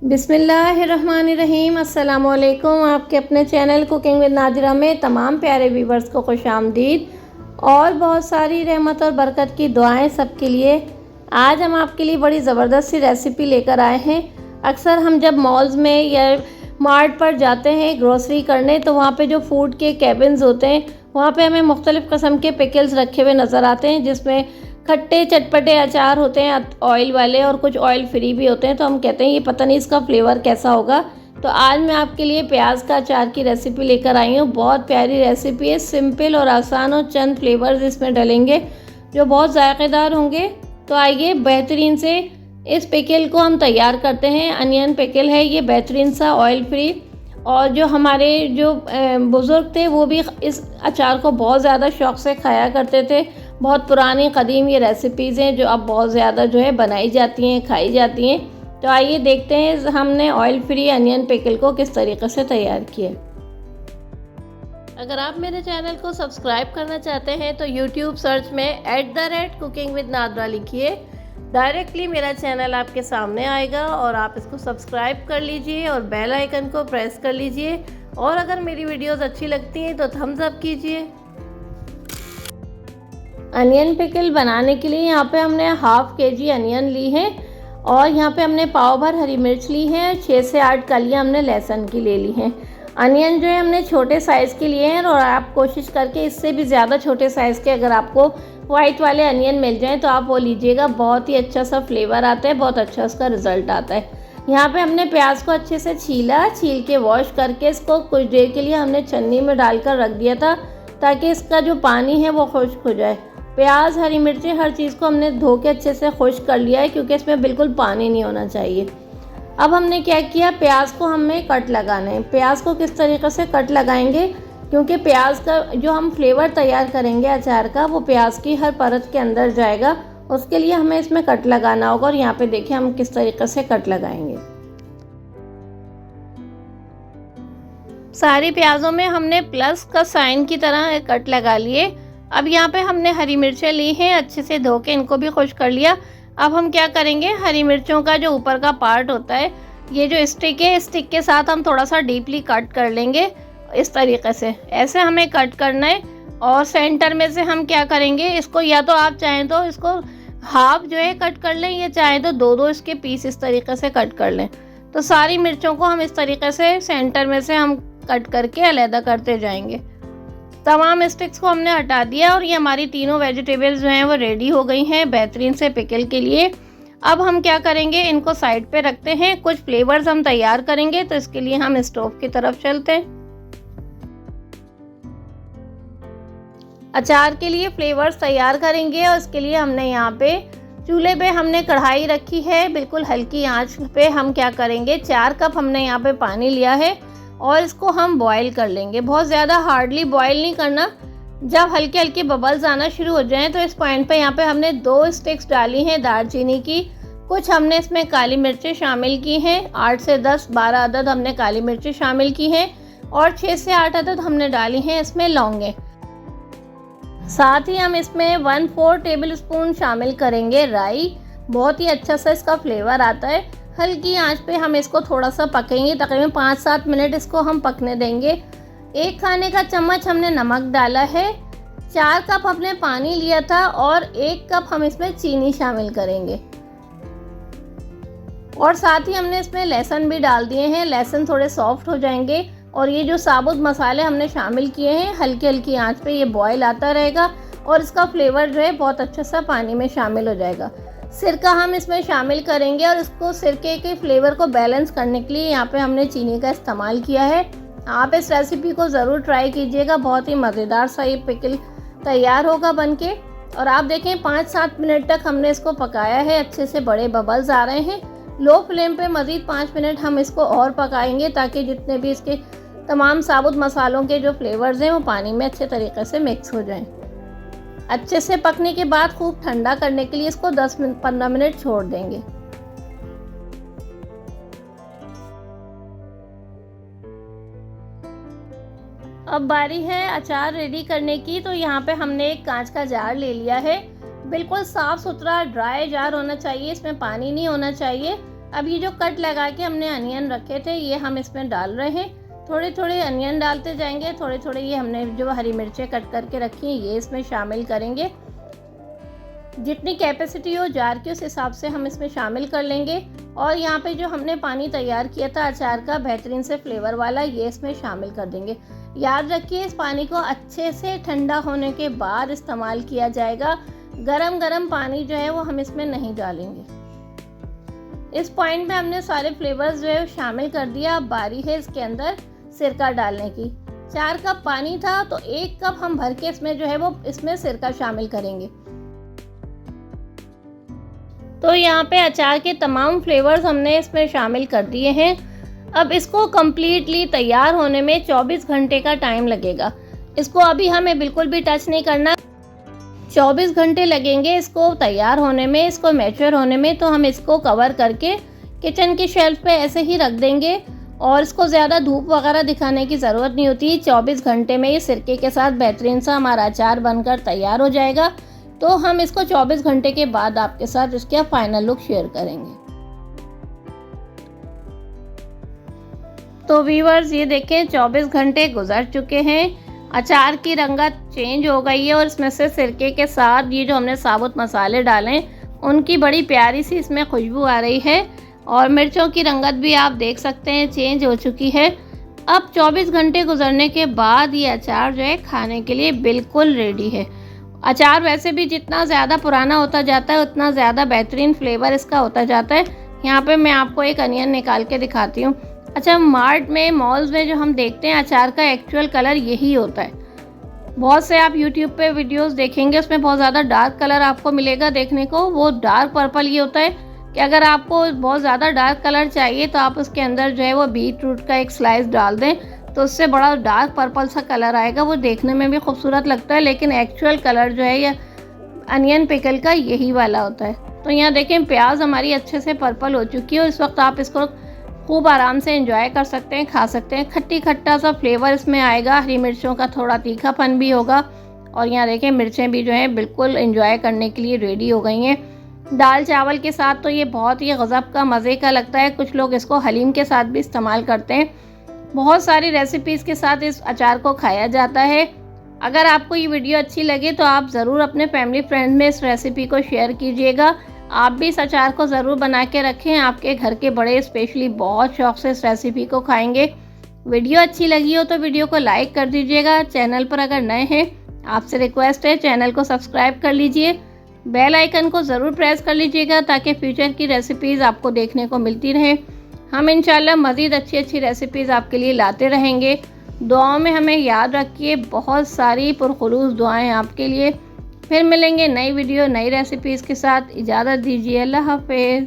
बिस्मिल्लाहिर्रहमानिर्रहीम। अस्सलामुअलैकुम। आपके अपने चैनल कुकिंग विद नादिरा में तमाम प्यारे व्यूवर्स को खुशामदीद और बहुत सारी रहमत और बरकत की दुआएं सबके लिए। आज हम आपके लिए बड़ी ज़बरदस्त सी रेसिपी लेकर आए हैं। अक्सर हम जब मॉल्स में या मार्ट पर जाते हैं ग्रोसरी करने, तो वहाँ पे जो फूड के केबिन्स होते हैं वहाँ पे हमें मुख्तलिफ़ किस्म के पिकल्स रखे हुए नज़र आते हैं, जिसमें खट्टे चटपटे अचार होते हैं ऑयल वाले और कुछ ऑयल फ्री भी होते हैं। तो हम कहते हैं ये पता नहीं इसका फ्लेवर कैसा होगा। तो आज मैं आपके लिए प्याज का अचार की रेसिपी लेकर आई हूँ। बहुत प्यारी रेसिपी है, सिंपल और आसान, और चंद फ्लेवर्स इसमें डलेंगे जो बहुत जायकेदार होंगे। तो आइए बेहतरीन से इस पिकल को हम तैयार करते हैं। अनियन पिकल है ये, बेहतरीन सा, ऑयल फ्री। और जो हमारे बुज़ुर्ग थे वो भी इस अचार को बहुत ज़्यादा शौक़ से खाया करते थे। बहुत पुरानी कदीम ये रेसिपीज़ हैं जो अब बहुत ज़्यादा जो है बनाई जाती हैं, खाई जाती हैं। तो आइए देखते हैं हमने ऑयल फ्री अनियन पिकल को किस तरीके से तैयार किया। अगर आप मेरे चैनल को सब्सक्राइब करना चाहते हैं तो यूट्यूब सर्च में @कुकिंग विद नादरा लिखिए। डायरेक्टली मेरा चैनल आपके सामने आएगा और आप इसको सब्सक्राइब कर लीजिए और बेल आइकन को प्रेस कर लीजिए। और अगर मेरी वीडियोस अच्छी लगती हैं तो थम्स अप कीजिए। अनियन पिकल बनाने के लिए यहाँ पे हमने हाफ़ kg अनियन ली है और यहाँ पे हमने पाव भर हरी मिर्च ली है, 6 से 8 कलियाँ हमने लहसुन की ले ली हैं। अनियन जो है हमने छोटे साइज़ के लिए हैं और आप कोशिश करके इससे भी ज़्यादा छोटे साइज़ के अगर आपको वाइट वाले अनियन मिल जाएं तो आप वो लीजिएगा। बहुत ही अच्छा सा फ्लेवर आता है, बहुत अच्छा उसका रिज़ल्ट आता है। यहाँ पे हमने प्याज को अच्छे से छील के वॉश करके इसको कुछ देर के लिए हमने छन्नी में डालकर रख दिया था ताकि इसका जो पानी है वो खुश्क हो जाए। प्याज, हरी मिर्ची, हर चीज़ को हमने धो के अच्छे से खुश्क कर लिया है क्योंकि इसमें बिल्कुल पानी नहीं होना चाहिए। अब हमने क्या किया, प्याज को हमें कट लगाना है। प्याज को किस तरीके से कट लगाएंगे, क्योंकि प्याज का जो हम फ्लेवर तैयार करेंगे अचार का वो प्याज की हर परत के अंदर जाएगा। उसके लिए हमें इसमें कट लगाना होगा और यहाँ पे देखिए हम किस तरीके से कट लगाएंगे। सारी प्याज़ों में हमने प्लस का साइन की तरह कट लगा लिए। अब यहाँ पे हमने हरी मिर्चें ली हैं, अच्छे से धो के इनको भी खुश्क कर लिया। अब हम क्या करेंगे, हरी मिर्चों का जो ऊपर का पार्ट होता है, ये जो स्टिक है, स्टिक के साथ हम थोड़ा सा डीपली कट कर लेंगे। इस तरीके से ऐसे हमें कट करना है। और सेंटर में से हम क्या करेंगे, इसको या तो आप चाहें तो इसको हाफ जो है कट कर लें, या चाहें तो दो इसके पीस इस तरीके से कट कर लें। तो सारी मिर्चों को हम इस तरीके से सेंटर में से हम कट करके अलहदा करते जाएंगे। तमाम स्टिक्स को हमने हटा दिया और ये हमारी तीनों वेजिटेबल्स जो हैं वो रेडी हो गई हैं बेहतरीन से पिकल के लिए। अब हम क्या करेंगे, इनको साइड पे रखते हैं। कुछ फ्लेवर्स हम तैयार करेंगे तो इसके लिए हम स्टोव की तरफ चलते हैं। अचार के लिए फ्लेवर्स तैयार करेंगे और इसके लिए हमने यहाँ पे चूल्हे पे हमने कढ़ाई रखी है। बिल्कुल हल्की आंच पे हम क्या करेंगे, 4 कप हमने यहाँ पे पानी लिया है और इसको हम बॉईल कर लेंगे। बहुत ज़्यादा हार्डली बॉईल नहीं करना। जब हल्के हल्के बबल्स आना शुरू हो जाएं तो इस पॉइंट पे यहाँ पे हमने 2 स्टिक्स डाली हैं दालचीनी की। कुछ हमने इसमें काली मिर्चें शामिल की हैं, 8 से 10-12 अदद हमने काली मिर्चें शामिल की हैं और 6 से 8 अदद हमने डाली हैं इसमें लौंगे। साथ ही हम इसमें 1/4 टेबल स्पून शामिल करेंगे राई। बहुत ही अच्छा सा इसका फ्लेवर आता है। हल्की आंच पे हम इसको थोड़ा सा पकेंगे, तकरीबन 5-7 मिनट इसको हम पकने देंगे। 1 खाने का चम्मच हमने नमक डाला है। 4 कप हमने पानी लिया था और 1 कप हम इसमें चीनी शामिल करेंगे। और साथ ही हमने इसमें लहसुन भी डाल दिए हैं। लहसुन थोड़े सॉफ्ट हो जाएंगे और ये जो साबुत मसाले हमने शामिल किए हैं, हल्की हल्की आंच पे ये बॉयल आता रहेगा और इसका फ्लेवर जो है बहुत अच्छा सा पानी में शामिल हो जाएगा। सिरका हम इसमें शामिल करेंगे और इसको सिरके के फ्लेवर को बैलेंस करने के लिए यहाँ पे हमने चीनी का इस्तेमाल किया है। आप इस रेसिपी को ज़रूर ट्राई कीजिएगा, बहुत ही मज़ेदार सा ये पिकल तैयार होगा बनके। और आप देखें 5-7 मिनट तक हमने इसको पकाया है, अच्छे से बड़े बबल्स आ रहे हैं। लो फ्लेम पे मज़ीद 5 मिनट हम इसको और पकाएंगे ताकि जितने भी इसके तमाम साबुत मसालों के जो फ्लेवर्स हैं वो पानी में अच्छे तरीके से मिक्स हो जाएं। अच्छे से पकने के बाद खूब ठंडा करने के लिए इसको 10-15 मिनट छोड़ देंगे। अब बारी है अचार रेडी करने की। तो यहाँ पे हमने एक कांच का जार ले लिया है। बिल्कुल साफ़ सुथरा ड्राई जार होना चाहिए, इसमें पानी नहीं होना चाहिए। अब ये जो कट लगा के हमने अनियन रखे थे ये हम इसमें डाल रहे हैं। थोड़े थोड़े अनियन डालते जाएंगे, थोड़े थोड़े ये हमने जो हरी मिर्चें कट करके रखी हैं ये इसमें शामिल करेंगे। जितनी कैपेसिटी हो जार की उस हिसाब से हम इसमें शामिल कर लेंगे। और यहाँ पे जो हमने पानी तैयार किया था अचार का बेहतरीन से फ्लेवर वाला, ये इसमें शामिल कर देंगे। याद रखिए इस पानी को अच्छे से ठंडा होने के बाद इस्तेमाल किया जाएगा। गरम गरम पानी जो है वो हम इसमें नहीं डालेंगे। इस पॉइंट में हमने सारे फ्लेवर्स जो है शामिल कर दिया। अब बारी है इसके अंदर सिरका डालने की। 4 कप पानी था तो 1 कप हम भर के इसमें जो है वो इसमें सिरका शामिल करेंगे। तो यहाँ पे अचार के तमाम फ्लेवर्स हमने इसमें शामिल कर दिए हैं। अब इसको कम्प्लीटली तैयार होने में 24 घंटे का टाइम लगेगा। इसको अभी हमें बिल्कुल भी टच नहीं करना। 24 घंटे लगेंगे इसको तैयार होने में, इसको मैच्योर होने में। तो हम इसको कवर करके किचन की शेल्फ पे ऐसे ही रख देंगे और इसको ज़्यादा धूप वगैरह दिखाने की ज़रूरत नहीं होती। 24 घंटे में ये सिरके के साथ बेहतरीन सा हमारा अचार बनकर तैयार हो जाएगा। तो हम इसको 24 घंटे के बाद आपके साथ इसका फाइनल लुक शेयर करेंगे। तो व्यूअर्स ये देखें 24 घंटे गुजर चुके हैं। अचार की रंगत चेंज हो गई है और इसमें से सिरके के साथ ये जो हमने साबुत मसाले डाले उनकी बड़ी प्यारी सी इसमें खुशबू आ रही है। और मिर्चों की रंगत भी आप देख सकते हैं चेंज हो चुकी है। अब 24 घंटे गुजरने के बाद ये अचार जो है खाने के लिए बिल्कुल रेडी है। अचार वैसे भी जितना ज़्यादा पुराना होता जाता है उतना ज़्यादा बेहतरीन फ्लेवर इसका होता जाता है। यहाँ पे मैं आपको एक अनियन निकाल के दिखाती हूँ। अच्छा, मार्ट में मॉल्स में जो हम देखते हैं अचार का एक्चुअल कलर यही होता है। बहुत से आप यूट्यूब पे वीडियोस देखेंगे उसमें बहुत ज़्यादा डार्क कलर आपको मिलेगा देखने को। वो डार्क पर्पल ये होता है कि अगर आपको बहुत ज़्यादा डार्क कलर चाहिए तो आप उसके अंदर जो है वो बीट रूट का एक स्लाइस डाल दें तो उससे बड़ा डार्क पर्पल सा कलर आएगा। वो देखने में भी खूबसूरत लगता है, लेकिन एक्चुअल कलर जो है या अनियन पिकल का यही वाला होता है। तो यहाँ देखें प्याज हमारी अच्छे से पर्पल हो चुकी है और इस वक्त आप इसको खूब आराम से एंजॉय कर सकते हैं, खा सकते हैं। खट्टी खट्टा सा फ्लेवर इसमें आएगा, हरी मिर्चों का थोड़ा तीखापन भी होगा। और यहाँ देखें मिर्चें भी जो हैं बिल्कुल एंजॉय करने के लिए रेडी हो गई हैं। दाल चावल के साथ तो ये बहुत ही गज़ब का मज़े का लगता है। कुछ लोग इसको हलीम के साथ भी इस्तेमाल करते हैं। बहुत सारी रेसिपीज़ के साथ इस अचार को खाया जाता है। अगर आपको ये वीडियो अच्छी लगे तो आप ज़रूर अपने फैमिली फ्रेंड में इस रेसिपी को शेयर कीजिएगा। आप भी इस अचार को ज़रूर बना के रखें। आपके घर के बड़े स्पेशली बहुत शौक़ से इस रेसिपी को खाएंगे। वीडियो अच्छी लगी हो तो वीडियो को लाइक कर दीजिएगा। चैनल पर अगर नए हैं आपसे रिक्वेस्ट है चैनल को सब्सक्राइब कर लीजिए। बेल आइकन को ज़रूर प्रेस कर लीजिएगा ताकि फ्यूचर की रेसिपीज़ आपको देखने को मिलती रहे। हम इंशाल्लाह मज़ीद अच्छी अच्छी रेसिपीज़ आपके लिए लाते रहेंगे। दुआओं में हमें याद रखिए। बहुत सारी पुरखुलूस दुआएं आपके लिए। फिर मिलेंगे नई वीडियो नई रेसिपीज़ के साथ। इजाज़त दीजिए। अल्लाह हाफ़िज़।